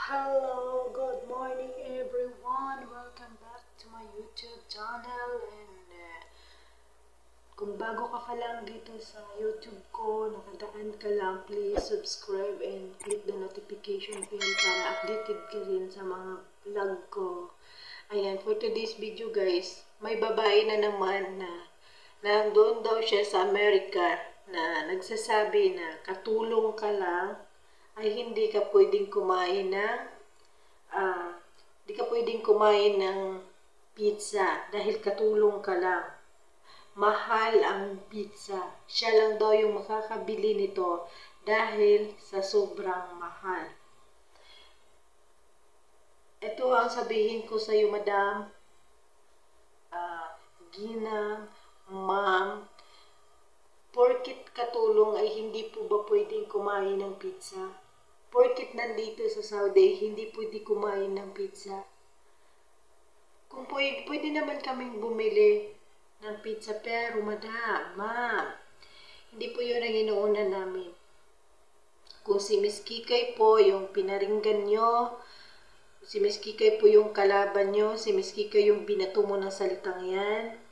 Hello, good morning everyone. Welcome back to my YouTube channel and kung bago ka pa lang dito sa YouTube ko, nakadaan ka lang, please subscribe and click the notification bell para updated ka rin sa mga vlog ko. Ayan, for today's video guys, may babae na naman na nandun daw siya sa Amerika na nagsasabi na katulong ka lang ay hindi ka pwedeng kumain ng pizza dahil katulong ka lang. Mahal ang pizza. Siya lang daw yung makakabili nito dahil sa sobrang mahal. Ito ang sabihin ko sa iyo, Madam Gina, Ma'am, porkit katulong ay hindi po ba pwedeng kumain ng pizza? Porkit nandito sa Saudi, hindi pwede kumain ng pizza. Kung pwede naman kaming bumili ng pizza, pero Madam, Ma'am, hindi po yun ang inuuna namin. Kung si Miss Kikay po yung pinaringgan nyo, si Miss Kikay po yung kalaban nyo, si Miss Kikay yung binato mo ng salitang yan,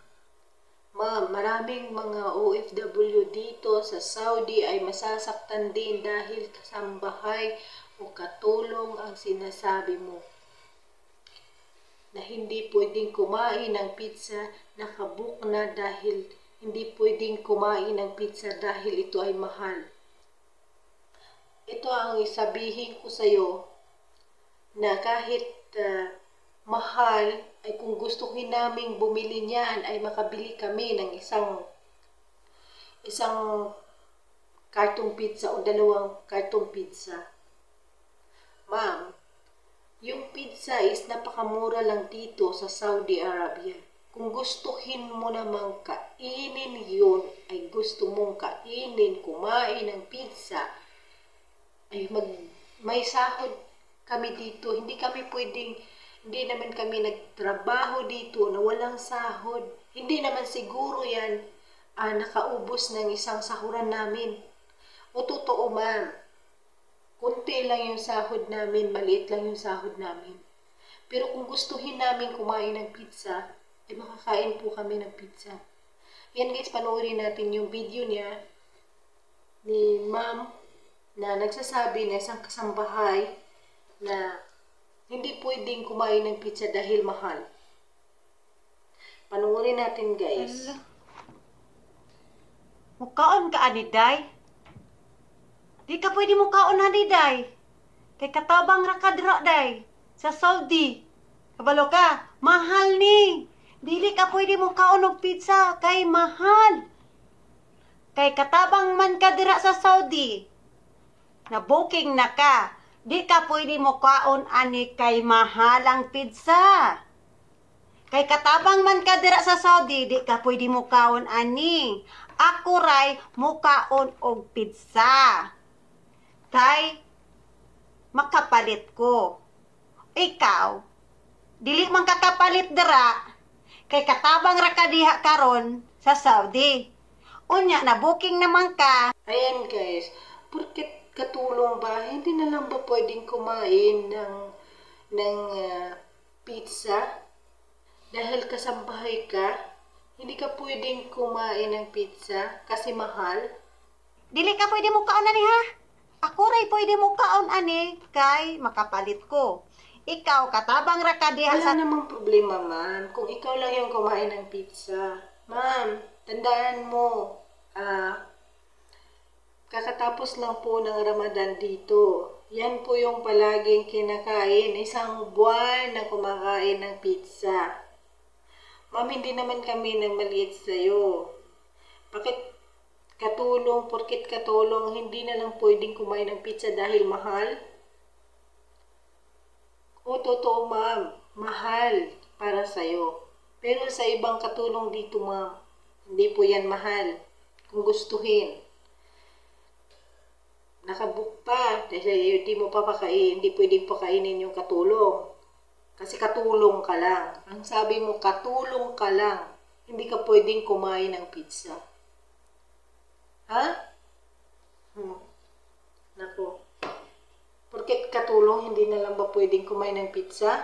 Ma'am, maraming mga OFW dito sa Saudi ay masasaktan din dahil kasambahay o katulong ang sinasabi mo. Na hindi pwedeng kumain ng pizza, nakabook na dahil hindi pwedeng kumain ng pizza dahil ito ay mahal. Ito ang isabihin ko sa iyo na kahit mahal, ay kung gustuhin naming bumili niyan, ay makabili kami ng isang kartong pizza o dalawang kartong pizza. Ma'am, yung pizza is napakamura lang dito sa Saudi Arabia. Kung gustuhin mo namang kainin yun, ay gusto mong kainin, kumain ng pizza, ay may sahod kami dito. Hindi naman kami nagtrabaho dito na walang sahod. Hindi naman siguro yan nakaubos ng isang sahuran namin. O totoo, ma'am, kunti lang yung sahod namin, maliit lang yung sahod namin. Pero kung gustuhin namin kumain ng pizza, ay makakain po kami ng pizza. Yan guys, panoorin natin yung video niya ni ma'am na nagsasabi na isang kasambahay na hindi pwedeng kumain ng pizza dahil mahal. Panoorin natin guys. Mukaon ka aniday? Di ka pwede mukaon aniday. Kay katabang rakadra day sa Saudi. Kabalo ka, mahal ni. Dili ka pwede mukaon og pizza kay mahal. Kay katabang man ka dira sa Saudi. Na booking na ka. Di ka pwede mukaon ani kay mahal ang pizza. Kay katabang man ka dira sa Saudi, di ka pwede mukaon ani. Ako ray mukaon og pizza. Kay makapalit ko. Ikaw, dili man kakapalit dira kay katabang ra ka diha karon sa Saudi. Unya na booking naman ka. Ayan guys, porket katulong ba, hindi na lang ba pwedeng kumain ng pizza? Dahil kasambahay ka, hindi ka pwedeng kumain ng pizza kasi mahal? Dili ka pwede mo kaon ani ha? Ako ray pwede mo kaon ani kay makapalit ko. Ikaw katabang ra ka diha Wala namang problema, ma'am. Kung ikaw lang yung kumain ng pizza. Ma'am, tandaan mo, kakatapos lang po ng Ramadan dito. Yan po yung palaging kinakain. Isang buwan na kumakain ng pizza. Ma'am, hindi naman kami nang maliit sa'yo. Bakit katulong, porkit katulong, hindi na lang pwedeng kumain ng pizza dahil mahal? O totoo, ma'am, mahal para sa'yo. Pero sa ibang katulong dito, ma'am, hindi po yan mahal. Kung gustuhin. Nakabook pa dahil hindi mo pa pakain, hindi pwedeng pakainin yung katulong. Kasi katulong ka lang. Ang sabi mo, katulong ka lang. Hindi ka pwedeng kumain ng pizza. Ha? Nako. Porket katulong, hindi na lang ba pwedeng kumain ng pizza?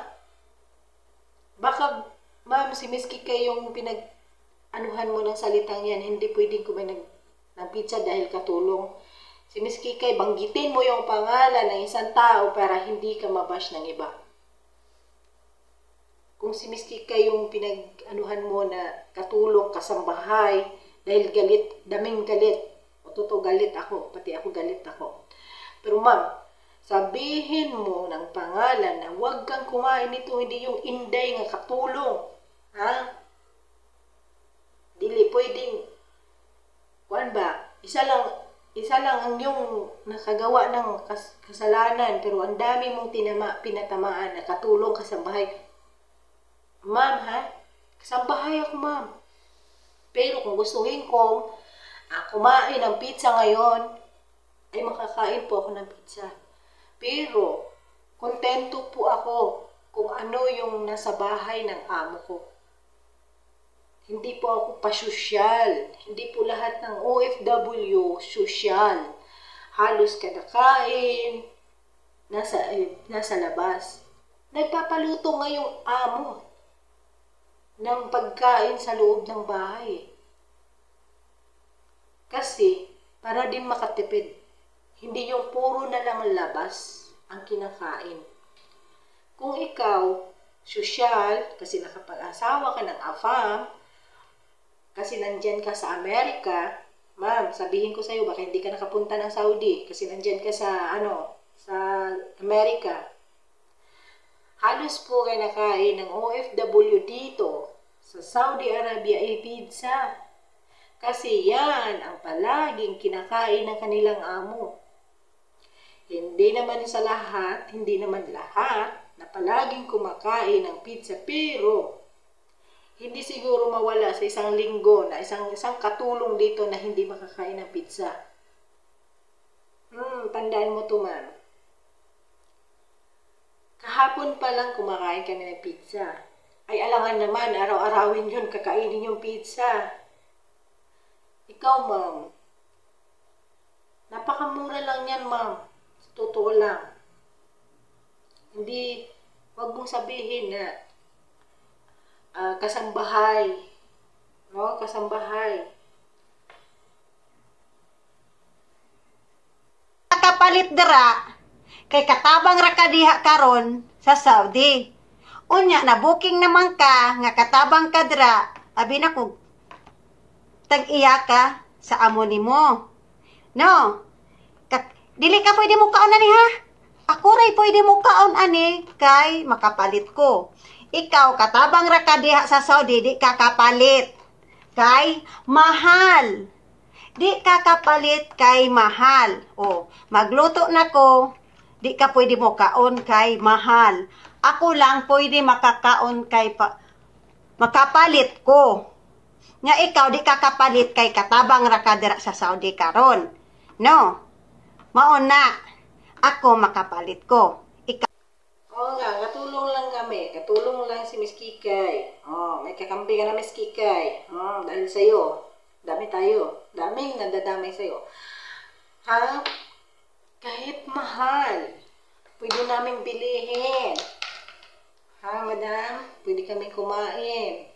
Baka, ma'am, si Miss Kikay yung pinag-anuhan mo ng salitang yan, hindi pwedeng kumain ng pizza dahil katulong. Si Miss Kikay, banggitin mo yung pangalan ng isang tao para hindi ka mabash ng iba. Kung si Miss Kikay yung pinag-anuhan mo na katulong, kasambahay, dahil galit, daming galit. O totoo, galit ako, pati ako galit ako. Pero ma'am, sabihin mo ng pangalan na huwag kang kumain nito, hindi yung inday nga katulong. Ha? Dili pwedeng, kuan ba, isa lang ang yung nakagawa ng kasalanan, pero ang dami mong pinatamaan na katulong kasambahay. Ma'am, ha? Kasambahay ako, ma'am. Pero kung gustuhin kong kumain ng pizza ngayon, ay makakain po ako ng pizza. Pero, kontento po ako kung ano yung nasa bahay ng amo ko. Hindi po ako pasosyal. Hindi po lahat ng OFW sosyal. Halos kada kain, nasa labas. Nagpapaluto nga yung amo ng pagkain sa loob ng bahay. Kasi, para din makatipid. Hindi yung puro na lang labas ang kinakain. Kung ikaw, sosyal, kasi nakapag-asawa ka ng AFAM, kasi nandyan ka sa Amerika, ma'am, sabihin ko sa'yo, baka hindi ka nakapunta ng Saudi, kasi nandyan ka sa Amerika. Halos po kayo nakain ng OFW dito, sa Saudi Arabia ay pizza. Kasi yan ang palaging kinakain ng kanilang amo. Hindi naman lahat na palaging kumakain ng pizza, pero hindi siguro mawala sa isang linggo na isang katulong dito na hindi makakain ng pizza. Tandaan mo to, ma'am. Kahapon pa lang kumakain kami ng pizza. Ay alangan naman, araw-arawin yun, kakainin yung pizza. Ikaw, ma'am, napakamura lang yan, ma'am. Totoo lang. Hindi, wag mong sabihin na kasambahay. No? Kasambahay. Kapalit dira, kay katabang ra ka diha karon sa Saudi. Unya, na booking naman ka, nga katabang ka dira, abi na ko, tag-iya ka sa amo nimo. No? Dili ka pwede mo kaon ani ha? Ako ray pwede mo kaon ani kay makapalit ko. Ikaw katabang ra ka diha sa Saudi, di ka kapalit. Kay mahal. Di ka kapalit kay mahal. O, magluto na ko, di ka pwede mo kaon kay mahal. Ako lang pwede makakaon kay makapalit ko. Nga ikaw di ka kapalit kay katabang ra ka dira sa Saudi karon. No? Mauna, ako makapalit ko. Oo nga, katulong lang kami. Katulong lang si Miss Kikay. May kakampi ka na Miss Kikay. Dahil sa'yo, dami tayo. Daming nadadamay sa'yo. Ha? Kahit mahal, pwede naming bilihin. Ha, madam? Pwede kaming kumain.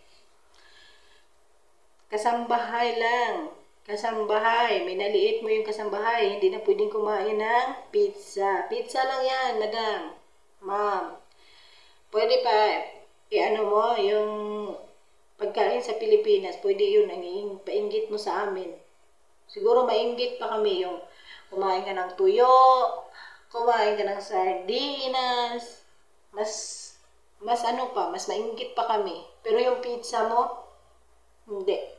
Kasambahay lang. Kasambahay. May naliit mo yung kasambahay. Hindi na pwedeng kumain ng pizza. Pizza lang yan, madam. Ma'am. Pwede pa, i-ano mo, yung pagkain sa Pilipinas, pwede yun, painggit mo sa amin. Siguro mainggit pa kami yung kumain ka ng tuyo, kumain ka ng sardinas, mas ano pa, mas mainggit pa kami. Pero yung pizza mo, hindi.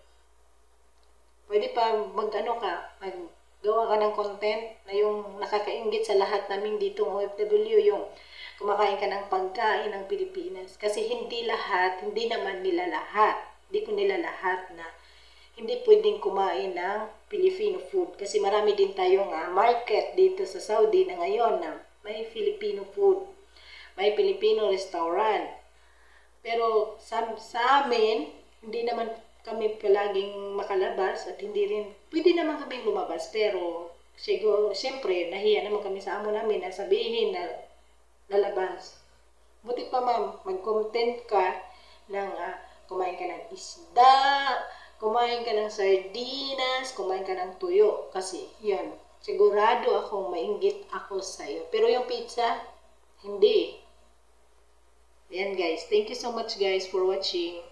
Pwede pa maggawa ka ng content na yung nakakainggit sa lahat namin ditong OFW, yung kumakain ka ng pagkain ng Pilipinas. Kasi hindi naman nila lahat. Hindi ko nila lahat na hindi pwedeng kumain ng Filipino food. Kasi marami din tayong market dito sa Saudi na ngayon na may Filipino food. May Filipino restaurant. Pero sa amin, hindi naman kami palaging makalabas at hindi rin, pwede naman kami lumabas pero siguro, siyempre, nahiya naman kami sa amo namin na sabihin na lalabas. Buti pa ma'am, mag-content ka ng kumain ka ng isda, kumain ka ng sardinas, kumain ka ng tuyo. Kasi, yan, sigurado akong mainggit ako sa'yo. Pero yung pizza, hindi. Ayan guys, thank you so much guys for watching.